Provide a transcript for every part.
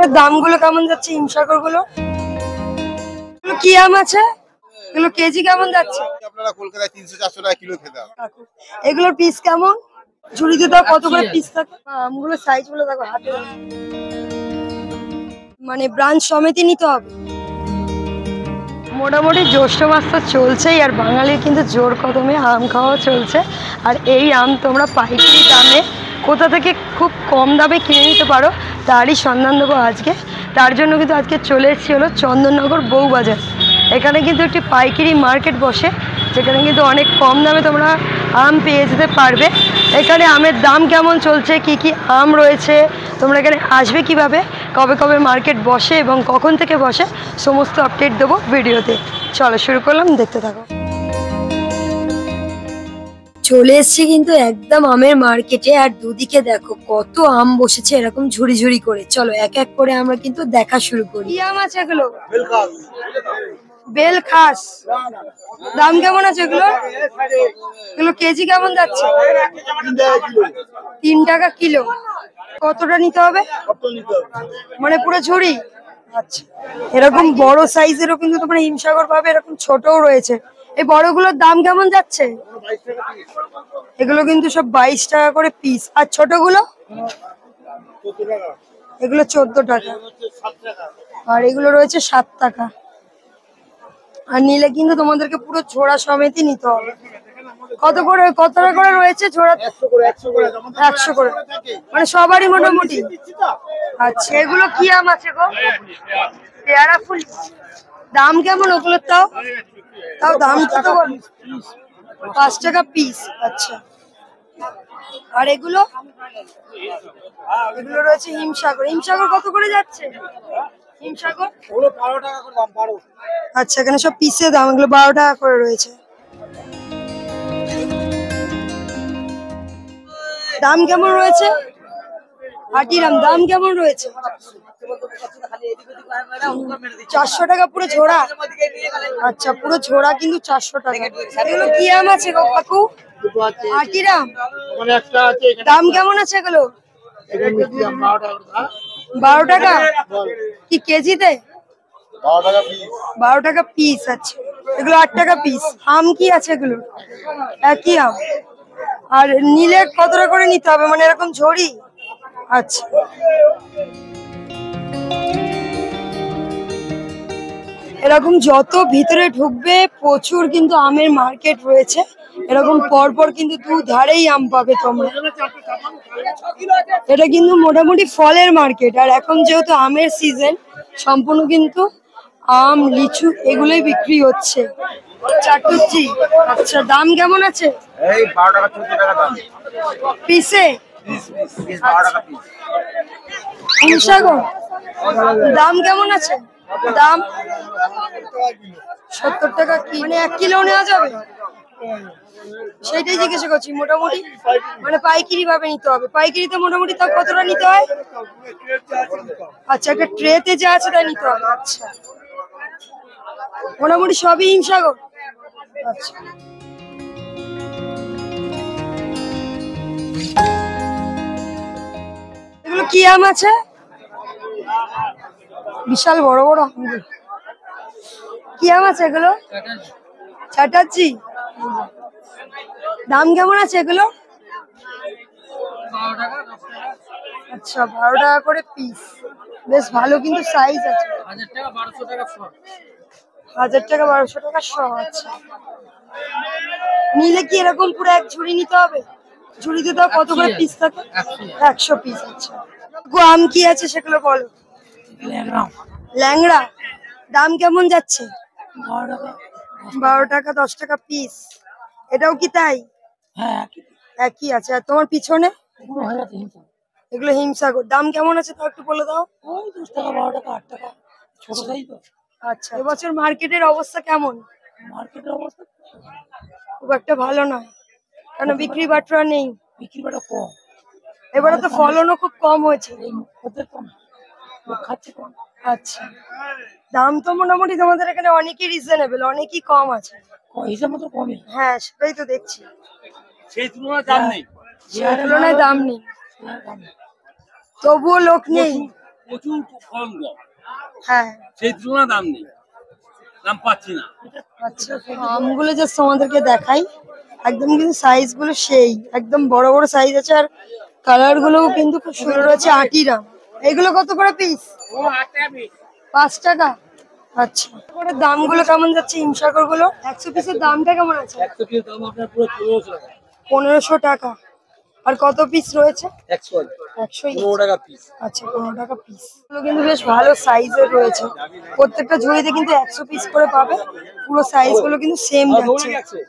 হিমসাগরের দামগুলো কেমন যাচ্ছে? হিমসাগর গুলো কি আম আছে? এগুলো কেজি কেমন যাচ্ছে? আপনারা কলকাতায় 300-400 টাকা কিলো খেতে। এগুলোর পিস কেমন? ঝুড়িতে তো কত করে পিস থাকে? আমগুলোর সাইজ গুলো দেখো, হাতে মানে ব্রাঞ্চ সমেতই নিতে হবে। মোটামুটি জ্যৈষ্ঠ মাস তো চলছেই, আর বাঙালির কিন্তু জোর কদমে আম খাওয়া চলছে। আর এই আম তোমরা পাইকারি দামে কোথা থেকে খুব কম দামে কিনে নিতে পারো তারই সন্ধান দেবো আজকে। তার জন্য কিন্তু আজকে চলে এসেছি হলো চন্দননগর বউবাজার। এখানে কিন্তু একটি পাইকারি মার্কেট বসে, যেখানে কিন্তু অনেক কম দামে তোমরা আম পেয়ে যেতে পারবে। এখানে আমের দাম কেমন চলছে, কি কি আম রয়েছে, তোমরা এখানে আসবে কিভাবে, কবে কবে মার্কেট বসে এবং কখন থেকে বসে, সমস্ত আপডেট দেবো ভিডিওতে। চলো শুরু করলাম, দেখতে থাকো। চলে এসছি কিন্তু একদম আমের মার্কেটে, আর দুদিকে দেখো কত আম বসেছে এরকম ঝুড়ি ঝুড়ি করে। চলো এক এক করে আমরা কিন্তু দেখা শুরু করি। কি আম আছে এগুলো? বেলখাস। দাম কেমন আছে এগুলো? এগুলো কেজি কেমন যাচ্ছে? 3 টাকা কিলো। কতটা নিতে হবে? মানে পুরো ঝুড়ি? আচ্ছা, এরকম বড় সাইজেরও কিন্তু তোমরা হিমসাগর পাবে, এরকম ছোটও রয়েছে। এই বড়গুলোর দাম কেমন যাচ্ছে? এগুলো কিন্তু সব 22 টাকা করে পিস। আর ছোটগুলো? এগুলো 14 টাকা। আর এগুলো রয়েছে 7 টাকা। আর নিলে কিন্তু তোমাদেরকে পুরো ঝোড়া সমেতই নিতে হবে। কত টাকা করে রয়েছে ঝোড়া? 100 করে, মানে সবারই মোটামুটি। আচ্ছা, এগুলো কি আম আছে গো? পেয়ারা ফুল। দাম কেমন ওগুলোর? তাও দাম কত? 5 টাকা পিস। আচ্ছা, আর এগুলো রয়েছে হিমসাগর। হিমসাগর কত করে যাচ্ছে? হিমসাগর 12 টাকা করে দাম। 12। আচ্ছা, এখানে সব পিসের দাম, এগুলো 12 টাকা করে রয়েছে। দাম কেমন রয়েছে? আটিরাম দাম কেমন রয়েছে? 400 টাকা পুরো ঝোড়া। আচ্ছা, পুরো ঝোড়া কিন্তু 400 টাকা। এগুলো কি আম আছে গো কাকু? আটিরাম। দাম কেমন আছে এগুলো? 12 টাকা। কি কেজিতে? 12 টাকা পিস। আচ্ছা, এগুলো 8 টাকা পিস। আম কি আছে এগুলো? একই আম। আর নিলে কত টাকা করে নিতে হবে, মানে এরকম ঝুড়ি? আচ্ছা, এরকম যত ভিতরে ঢুকবে প্রচুর কিন্তু আমের মার্কেট রয়েছে। এরকম পরপর কিন্তু দুধারেই আম পাবে তোমরা। এটা কিন্তু মোটামুটি ফলের মার্কেট, আর এখন যেহেতু আমের সিজন, সম্পূর্ণ কিন্তু আম, লিচু এগুলোই বিক্রি হচ্ছে। চাটুজ্জি। আচ্ছা, দাম কেমন আছে? এই 12 টাকা 14 টাকা দাম পিসে। পিস 12 টাকা পিস। হিমসাগর দাম কেমন আছে? দাম 70 টাকা কি, মানে 1 কিলো নেওয়া যাবে? সেটাই জিজ্ঞাসা করছি। মোটামুটি মানে পাইকারি ভাবে নিতে হবে। পাইকারিতে মোটামুটি তাও কতটা নিতে হয়? আচ্ছা, একটা ট্রেতে যা আছে তাই নিতে হবে। আচ্ছা, মোটামুটি সবই হিমসাগর। আচ্ছা, এগুলো কি আম আছে? বিশাল বড় বড় আম। কি আম আছে এগুলো? চাটাচ্ছি। দাম কেমন আছে এগুলো? 12 টাকা 10 টাকা। আচ্ছা, 12 টাকা করে পিস। বেশ ভালো কিন্তু সাইজ আছে। 1000 টাকা 1200 টাকা শ। 1000 টাকা 1200 টাকা শ। আচ্ছা, নিলে কি এরকম পুরো এক ঝুড়ি নিতে হবে? ঝুড়িতে তো কত করে পিস থাকে? 100 পিস। আচ্ছা, আম কি আছে সেগুলো বলো। ল্যাংড়া। দাম কেমন যাচ্ছে? 12 টাকা 10 টাকা পিস। এটাও কি তাই? হ্যাঁ, একই আছে। আর তোমার পিছনে এগুলো হিমসাগর। দাম কেমন আছে তাও একটু বলে দাও। 10 টাকা 12 টাকা 8 টাকা, ছোট সাইজ। আচ্ছা, এবছর মার্কেটের অবস্থা কেমন? মার্কেটের অবস্থা খুব একটা ভালো নয়, কেন বিক্রি বাট্টা নেই? বিক্রি বাট্টা কম। এবারে তো ফলনও খুব কম হয়েছে। আচ্ছা, দাম তো মোটামুটি তোমাদের এখানে অনেকই রিজনেবল, অনেকই কম আছে। হ্যাঁ, সেটাই তো দেখছি। সেই তুলনায় দাম নেই। তবুও লোক নেই। প্রচুর ফলন কম, হ্যাঁ সেই তুলনায় দাম নেই, দাম পাচ্ছি না। আচ্ছা, আমগুলো জাস্ট আমাদেরকে দেখাই, একদম কিন্তু সাইজ গুলো সেই একদম বড় বড় সাইজ আছে, আর কালার গুলোও কিন্তু খুব সুন্দর আছে। আটির আম, এগুলো কত করে পিস? 5 টাকা। আচ্ছা, করে দামগুলো কেমন যাচ্ছে হিমসাগর গুলো? 100 পিসের দামটা কেমন আছে? 100 পিস দাম আপনার পুরো 1500 টাকা। 1500 টাকা। আর কত পিস রয়েছে? 100 15 টাকা পিস। আচ্ছা, 15 টাকা পিস। এগুলো কিন্তু বেশ ভালো সাইজের রয়েছে, প্রত্যেকটা ঝুড়িতে কিন্তু 100 পিস করে পাবে। পুরো সাইজ গুলো কিন্তু সেম যাচ্ছে।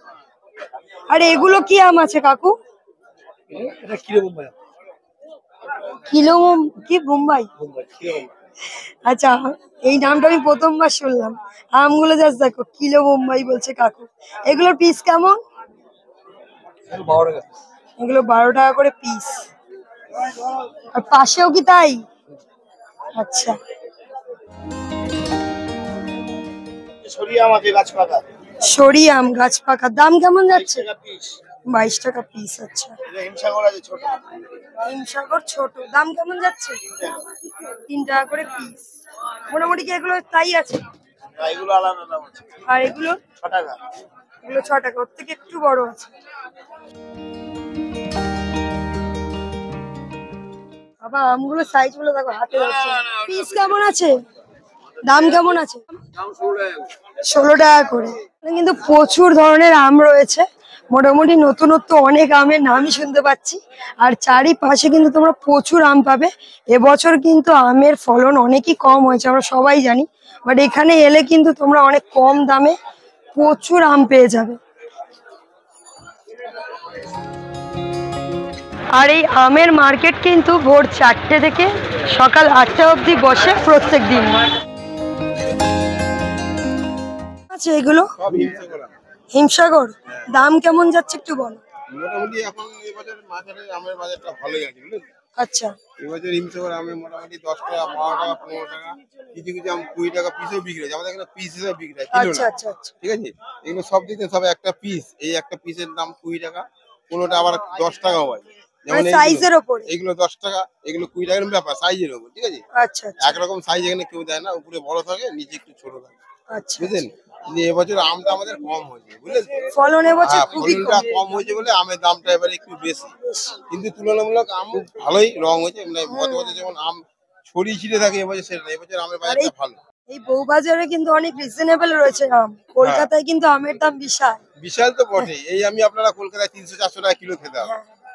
আর এগুলো কি আম আছে কাকু? এটা কিলো বোম্বাই। কিলো কি বোম্বাই? আচ্ছা, এই নামটা আমি প্রথমবার শুনলাম। আমগুলো জাস্ট দেখো, কিলো বোম্বাই বলছে কাকু। এগুলোর পিস কেমন? 12 টাকা। এগুলো 12 টাকা করে পিস। আর পাশেও কি তাই? আচ্ছা, সরিয়ে আমাকে গাছ পাকা সরি আম গাছ পাকা, দাম কেমন যাচ্ছে? 22 টাকা পিস। আচ্ছা, হিমসাগর আছে ছোট, হিমসাগর ছোট, দাম কেমন যাচ্ছে? 3 টাকা করে পিস। মোটামুটি কি এগুলো তাই আছে? এগুলো আলাদা দাম আছে। আর এগুলো 6 টাকা। এগুলো 6 টাকা, ওর থেকে একটু বড় আছে। বাবা, আমগুলো সাইজ গুলো দেখো, হাতে যাচ্ছে। পিস কেমন আছে? দাম কেমন আছে? 16 টাকা করে। এখানে কিন্তু প্রচুর ধরনের আম রয়েছে, মোটামুটি নতুনত্ব অনেক আমের নামই শুনতে পাচ্ছি। আর চারিপাশে কিন্তু তোমরা প্রচুর আম পাবে। এবছর কিন্তু আমের ফলন অনেকই কম হয়েছে, আমরা সবাই জানি, বাট এখানে এলে কিন্তু তোমরা অনেক কম দামে প্রচুর আম পেয়ে যাবে। আর এই আমের মার্কেট কিন্তু ভোর 4টে থেকে সকাল 8টা অবধি বসে প্রত্যেক দিন। আচ্ছা, এগুলো সব হিমসাগর আম। হিমসাগর, দাম কেমন যাচ্ছে একটু বলো। মোটামুটি এখন এবছর মাঝারি আমের বাজারটা ভালোই আছে, বুঝলেন? আচ্ছা, এবছর হিমসাগর আমের মোটামুটি 10 টাকা, 12 টাকা, 15 টাকা, কিছু কিছু আম 20 টাকা পিসও বিক্রি হচ্ছে। আমাদের এখানে পিস হিসেবে বিক্রি হয়, কিলো আচ্ছা, না। আচ্ছা, আচ্ছা, ঠিক আছে, এগুলো সব দিতে সব একটা পিস, এই একটা পিসের দাম 20 টাকা, কোনোটা আবার 10 টাকাও হয়। যেমন মানে সাইজের ওপরে। এগুলো 10 টাকা, এগুলো 20 টাকার ব্যাপার, সাইজের উপর। ঠিক আছে, আচ্ছা, আচ্ছা, একরকম সাইজ এখানে কেউ দেয় না, উপরে বড় থাকে, নিচে একটু ছোট থাকে, আচ্ছা। বুঝলেন? যে এবছর আমটা আমাদের কম হয়েছে, বুঝলেন? ফলন এবছর হ্যাঁ, খুবই ফলনটা কম। কম হয়েছে বলে আমের দামটা এবারে একটু বেশি, কিন্তু তুলনামূলক আম ভালোই রং হয়েছে। মানে গত বছর যেমন আম ছড়িয়ে ছিটে থাকে, এবছর সেটা না, এবছর আমের বাজারটা ভালো। এই বউবাজারে কিন্তু অনেক রিজনেবল রয়েছে আম, কলকাতায় কিন্তু আমের দাম বিশাল। বিশাল তো বটেই, এই আমি আপনারা কলকাতায় 300-400 টাকা কিলো খেতাম,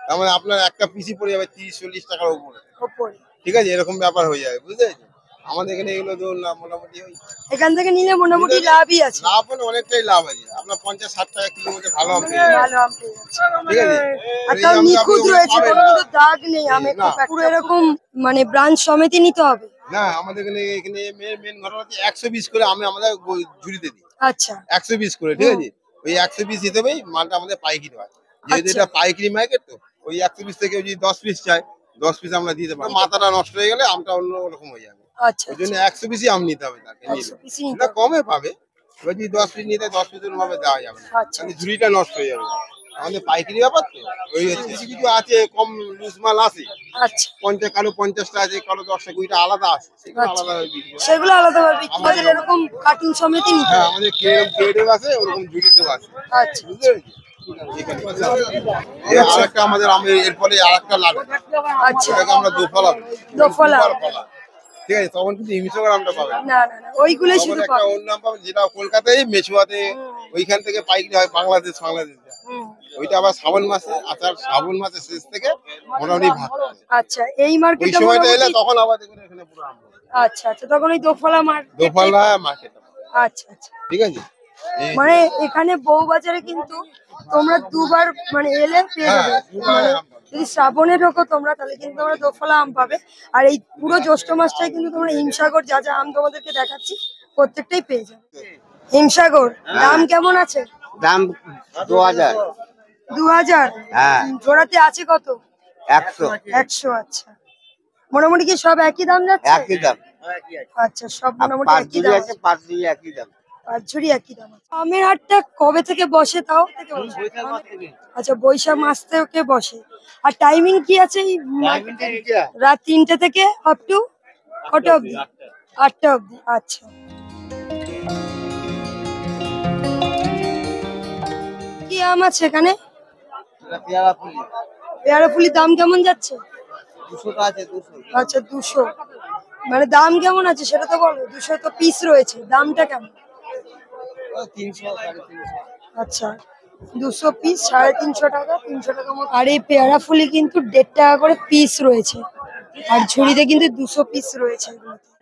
তার মানে আপনার একটা পিসি পড়ে যাবে 30-40 টাকার উপরে। ওপরে ঠিক আছে, এরকম ব্যাপার হয়ে যাবে, বুঝতে পেরেছেন? আমাদের এখানে এগুলো ধরুন না, মোটামুটি ওই এখান থেকে নিলে মোটামুটি লাভই আছে। লাভ হলে অনেকটাই লাভ আছে, আপনার 50-60 টাকা কিলোর মধ্যে ভালো আম পেয়ে যাবেন। ভালো আম পেয়ে যাচ্ছে। ঠিক আছে, আর এই তাও আমটা আপনি নিখুঁত ওখানে রয়েছে, পাবেন কোনো না। কিন্তু দাগ নেই আমে, না। পুরো এরকম মানে ব্রাঞ্চ সমেত নিতে হবে। না, আমাদের এখানে মেন ঘটনা হচ্ছে 100 পিস করে আমি আমাদের ঝুড়িতে দিই, আচ্ছা, 100 পিস করে। ঠিক আছে, ওই 100 পিস হিসেবেই মালটা আমাদের পাইকারি হয়, যেহেতু আচ্ছা। এটা পাইকারি মার্কেট, তো ওই 100 পিস থেকে যদি 10 পিস চাই, 10 পিস আমরা দিতে পারি। মাথাটা নষ্ট হয়ে গেলে আমটা অন্য রকম হয়ে যাবে, আচ্ছা, ওই জন্য 100 পিসই আম নিতে হবে তাকে, 100 পিসই নিতে না হবে। কমে পাবে। এবার যদি 10 পিস নিতে 10 পিসের ভাবে দেওয়া যাবে না, আচ্ছা, তাহলে ঝুড়িটা নষ্ট হয়ে যাবে। আমাদের পাইকারি ব্যাপার তো, ওই হচ্ছে কিছু কিছু আছে কম লুজ মাল আছে, আচ্ছা, 50 কারো 50টা আছে, কারো 10টা 20টা আলাদা আছে, সেগুলো আচ্ছা। আলাদা বিক্রি হয়। সেগুলো আলাদা ভাবে বিক্রি করে, এরকম কার্টুন সমেতই নিতে হ্যাঁ, হবে। আমাদের ক্রেডও আছে, ওরকম ঝুড়িতেও আছে, আচ্ছা, বুঝতে পেরেছি? আরেকটা আমাদের এরপরে আরেকটা লাগে, আচ্ছা, সেটাকে আমরা দোফলা বলি। দোফলা। দুবার ফলা। ঠিক আছে, তখন কিন্তু হিমসাগর আমটা পাবেন না। না না না, ওইগুলোই তখন শুধু একটা পাবে। অন্য নাম পাবেন, যেটা কলকাতায় মেচুয়াতে, ওইখান থেকে পাইকারি হয় বাংলাদেশ। হুম। ওইটা আবার শ্রাবণ মাসে, শ্রাবণ মাসের শেষ থেকে মোটামুটি ভাগ করে। আচ্ছা, এই ওই মার্কেটে সময়টা এলে তখন আবার দেখুন এখানে পুরো আম হবে। আচ্ছা, আচ্ছা, তখন ওই দোফলা মার্কেট। দোফলা মার্কেট, আচ্ছা, আচ্ছা, ঠিক আছে। মানে এখানে বউবাজারে কিন্তু তোমরা দুবার মানে এলে পেয়ে হ্যাঁ, যাবে। দুবার মানে আম পাবে। যদি শ্রাবণে ঢোকো তোমরা, তাহলে কিন্তু তোমরা দোফলা আম পাবে। আর এই পুরো জ্যৈষ্ঠ মাসটাই কিন্তু তোমরা হিমসাগর যা যা আম তোমাদেরকে দেখাচ্ছি প্রত্যেকটাই পেয়ে যাবে। হিমসাগর দাম কেমন আছে? দাম 2000। 2000। হ্যাঁ। জোড়াতে আছে কত? 100। 100। আচ্ছা, মোটামুটি কি সব একই দাম যাচ্ছে? একই দাম। আচ্ছা, সব আর মোটামুটি 5 একই জুড়ি দাম আছে, 5 জুড়ি একই দাম। আর ঝুড়ি একই দাম আছে। আমের হাটটা কবে থেকে বসে তাও? আচ্ছা, বৈশাখ মাস থেকে বসে। আর টাইমিং কি আছে? এই রাত 3টে থেকে আপ টু কটা অবধি? 8টা অবধি। আচ্ছা, কি আম আছে এখানে? পেয়ারা ফুল পেয়ারা ফুলির দাম কেমন যাচ্ছে? 200 টা আছে 200। আচ্ছা, 200 মানে দাম কেমন আছে সেটা তো বলো। 200 তো পিস রয়েছে, দামটা কেমন? 300 350। আচ্ছা, 200 পিস 350 টাকা, 300 টাকা মতো। আর এই পেয়ারা ফুলি কিন্তু 1.5 টাকা করে পিস রয়েছে, আর ঝুড়িতে কিন্তু 200 পিস রয়েছে।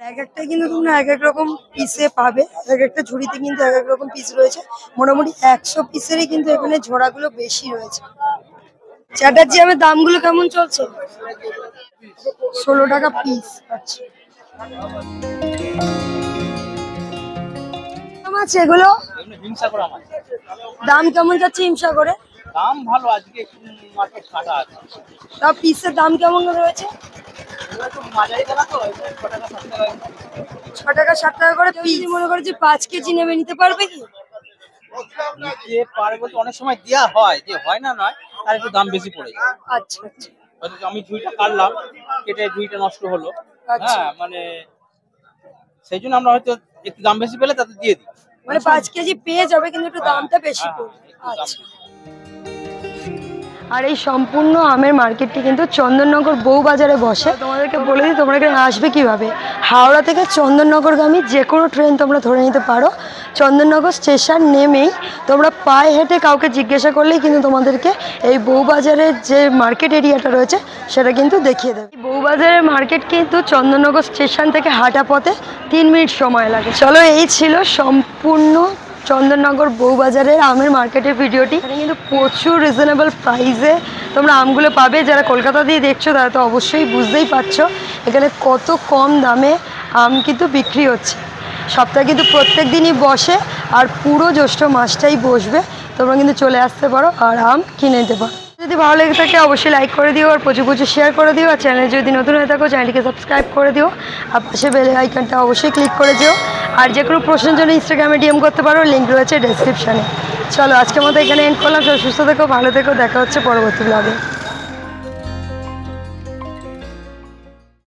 এক একটা কিন্তু তোমরা এক এক রকম পিসে পাবে, এক একটা ঝুড়িতে কিন্তু এক এক রকম পিস রয়েছে। মোটামুটি 100 পিসেরই কিন্তু এখানে ঝোড়াগুলো বেশি রয়েছে। চ্যাটার্জি আমের দামগুলো কেমন চলছে? 16 টাকা পিস। আচ্ছা, কেমন আছে এগুলো? হিমসাগর আমার দাম কেমন যাচ্ছে হিমসাগরে? দাম ভালো, আজকে একটু মার্কেট কাটা আছে। তা পিসের দাম কেমন রয়েছে? এগুলো তো মাঝারি দানা তো, 6 টাকা 7 টাকা করে পিস। মনে করে যে 5 কেজি নেবে, নিতে পারবে কি? নিতে পারে বলতে অনেক সময় দেওয়া হয়, যে হয় না নয়, তার একটু দাম বেশি পড়ে যায়। আচ্ছা আচ্ছা হয়তো আমি ঝুড়িটা কাটলাম, কেটে ঝুড়িটা নষ্ট হলো, আচ্ছা। হ্যাঁ মানে সেই জন্য আমরা হয়তো একটু দাম বেশি পেলে তাতে দিয়ে দিই। মানে 5 কেজি পেয়ে যাবে, কিন্তু একটু দামটা বেশি পড়বে। একটু দাম আচ্ছা। আর এই সম্পূর্ণ আমের মার্কেটটি কিন্তু চন্দননগর বউবাজারে বসে। তোমাদেরকে বলে দিই তোমরা এখানে আসবে কিভাবে। হাওড়া থেকে চন্দননগরগামী যে কোনো ট্রেন তোমরা ধরে নিতে পারো। চন্দননগর স্টেশন নেমেই তোমরা পায়ে হেঁটে কাউকে জিজ্ঞাসা করলেই কিন্তু তোমাদেরকে এই বউবাজারের যে মার্কেট এরিয়াটা রয়েছে সেটা কিন্তু দেখিয়ে দেবে। বউবাজারের মার্কেট কিন্তু চন্দননগর স্টেশন থেকে হাঁটা পথে 3 মিনিট সময় লাগে। চলো, এই ছিল সম্পূর্ণ চন্দননগর বউবাজারের আমের মার্কেটের ভিডিওটি। এখানে কিন্তু প্রচুর রিজনেবল প্রাইসে তোমরা আমগুলো পাবে। যারা কলকাতা দিয়ে দেখছো তারা তো অবশ্যই বুঝতেই পারছো এখানে কত কম দামে আম কিন্তু বিক্রি হচ্ছে। সপ্তাহে কিন্তু প্রত্যেক দিনই বসে, আর পুরো জ্যৈষ্ঠ মাসটাই বসবে। তোমরা কিন্তু চলে আসতে পারো আর আম কিনে নিতে পারো। যদি ভালো লেগে থাকে অবশ্যই লাইক করে দিও, আর প্রচুর প্রচুর শেয়ার করে দিও। আর চ্যানেলে যদি নতুন হয়ে থাকো চ্যানেলটিকে সাবস্ক্রাইব করে দিও, আর পাশে বেল আইকনটা অবশ্যই ক্লিক করে দিও। আর যে কোনো প্রশ্নের জন্য ইনস্টাগ্রামে ডিএম করতে পারো, লিঙ্ক রয়েছে ডেসক্রিপশানে। চলো, আজকের মতো এখানে এন্ড করলাম। সব সুস্থ থেকো, ভালো থেকো, দেখা হচ্ছে পরবর্তী ব্লগে।